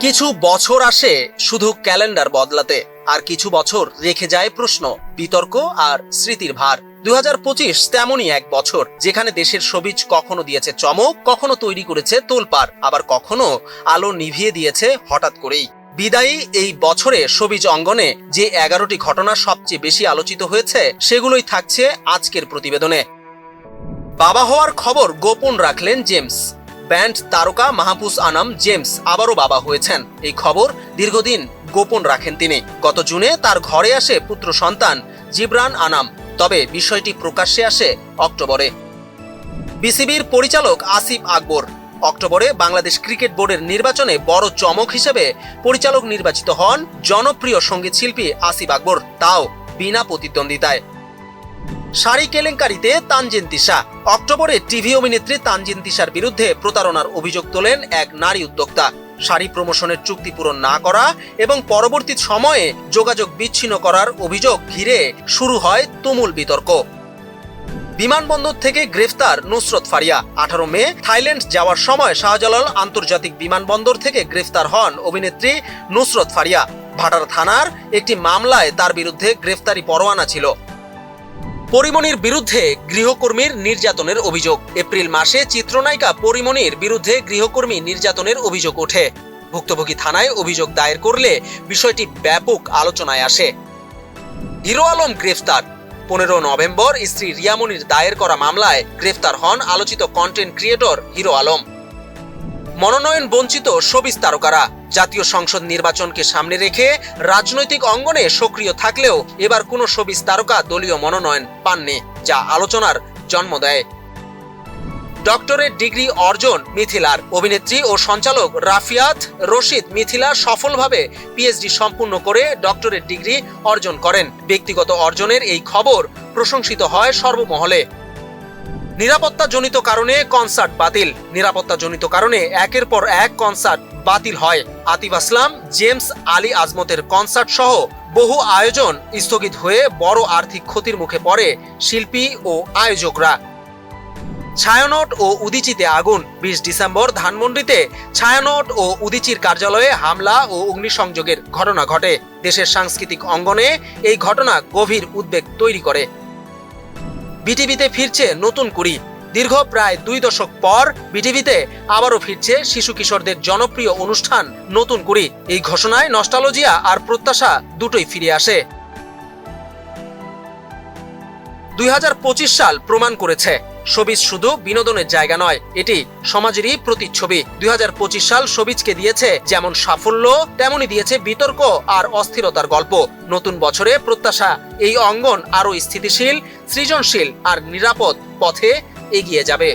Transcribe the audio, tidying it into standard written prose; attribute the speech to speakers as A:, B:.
A: কিছু বছর আসে শুধু ক্যালেন্ডার বদলাতে, আর কিছু বছর রেখে যায় প্রশ্ন, বিতর্ক আর স্মৃতির ভার। 2025 তেমনই এক বছর, যেখানে দেশের শোবিজ কখনো দিয়েছে চমক, কখনো তৈরি করেছে তোলপাড়, আবার কখনো আলো নিভিয়ে দিয়েছে হঠাৎ করেই। বিদায়ী এই বছরে শোবিজ অঙ্গনে যে 11টি ঘটনা সবচেয়ে বেশি আলোচিত হয়েছে, সেগুলোই থাকছে আজকের প্রতিবেদনে। বাবা হওয়ার খবর গোপন রাখলেন জেমস। ব্যান্ড তারকা মাহফুজ আনাম জেমস আবারও বাবা হয়েছেন। এই খবর দীর্ঘদিন গোপন রাখেন তিনি। গত জুনে তার ঘরে আসে পুত্র সন্তান জিবরান আনাম, তবে বিষয়টি প্রকাশ্যে আসে অক্টোবরে। বিসিবির পরিচালক আসিফ আকবর অক্টোবরে বাংলাদেশ ক্রিকেট বোর্ডের নির্বাচনে বড় চমক হিসেবে পরিচালক নির্বাচিত হন জনপ্রিয় সঙ্গীত শিল্পী আসিফ আকবর, তাও বিনা প্রতিদ্বন্দ্বিতায়। শাড়ি কেলেঙ্কারিতে তানজিন তিশা অক্টোবরে টিভি অভিনেত্রী তানজিন তিশার বিরুদ্ধে প্রতারণার অভিযোগ তোলেন এক নারী উদ্যোক্তা। শাড়ি প্রমোশনের চুক্তি পূরণ না করা এবং পরবর্তী সময়ে যোগাযোগ বিচ্ছিন্ন করার অভিযোগ ঘিরে শুরু হয় তুমুল বিতর্ক। বিমানবন্দর থেকে গ্রেফতার নুসরত ফারিয়া। 18 মে থাইল্যান্ড যাওয়ার সময় শাহজালাল আন্তর্জাতিক বিমানবন্দর থেকে গ্রেফতার হন অভিনেত্রী নুসরত ফারিয়া। ভাটার থানার একটি মামলায় তার বিরুদ্ধে গ্রেফতারি পরোয়ানা ছিল। পরিমণির বিরুদ্ধে গৃহকর্মীর নির্যাতনের অভিযোগ। এপ্রিল মাসে চিত্রনায়িকা পরিমণির বিরুদ্ধে গৃহকর্মী নির্যাতনের অভিযোগ ওঠে। ভুক্তভোগী থানায় অভিযোগ দায়ের করলে বিষয়টি ব্যাপক আলোচনায় আসে। হিরো আলম গ্রেফতার। 15 নভেম্বর স্ত্রী রিয়ামনির দায়ের করা মামলায় গ্রেফতার হন আলোচিত কন্টেন্ট ক্রিয়েটর হিরো আলম। মনোনয়ন বঞ্চিত শোবিজ তারকারা। জাতীয় সংসদ নির্বাচনকে সামনে রেখে রাজনৈতিক অঙ্গনে সক্রিয় থাকলেও এবার কোনো শোবিজ তারকা দলীয় মনোনয়ন পাননি, যা আলোচনার জন্ম দেয়। ডক্টরেট ডিগ্রি অর্জন মিথিলার। অভিনেত্রী ও সঞ্চালক রাফিয়াত রশিদ মিথিলা সফলভাবে পিএইচডি সম্পূর্ণ করে ডক্টরেট ডিগ্রি অর্জন করেন। ব্যক্তিগত অর্জনের এই খবর প্রশংসিত হয় সর্বমহলে। নিরাপত্তাজনিত কারণে কনসার্ট বাতিল। নিরাপত্তাজনিত কারণে একের পর এক কনসার্ট বাতিল হয়। আতিফ আসলাম, জেমস আলী আজমতের কনসার্ট সহ বহু আয়োজন স্থগিত হয়ে বড় আর্থিক ক্ষতির মুখে পড়ে শিল্পী ও আয়োজকরা। ছায়ানট ও উদীচীতে আগুন। 20 ডিসেম্বর ধানমন্ডিতে ছায়ানট ও উদীচীর কার্যালয়ে হামলা ও অগ্নিসংযোগের ঘটনা ঘটে। দেশের সাংস্কৃতিক অঙ্গনে এই ঘটনা গভীর উদ্বেগ তৈরি করে। বিটিভিতে ফিরছে নতুন কুড়ি। দীর্ঘ প্রায় 2 দশক পর বিটিভিতে আবারও ফিরছে শিশু কিশোরদের জনপ্রিয় অনুষ্ঠান নতুন কুড়ি। এই ঘোষণায় নস্টালজিয়া আর প্রত্যাশা দুটোই ফিরে আসে। 2025 সাল প্রমাণ করেছে শোবিজ শুধু বিনোদনের জায়গা নয়, এটি সমাজেরই প্রতিচ্ছবি। 2025 সাল শোবিজকে দিয়েছে যেমন সাফল্য, তেমনি দিয়েছে বিতর্ক আর অস্থিরতার গল্প। নতুন বছরে প্রত্যাশা এই অঙ্গন আরো স্থিতিশীল, সৃজনশীল আর নিরাপদ পথে এগিয়ে যাবে।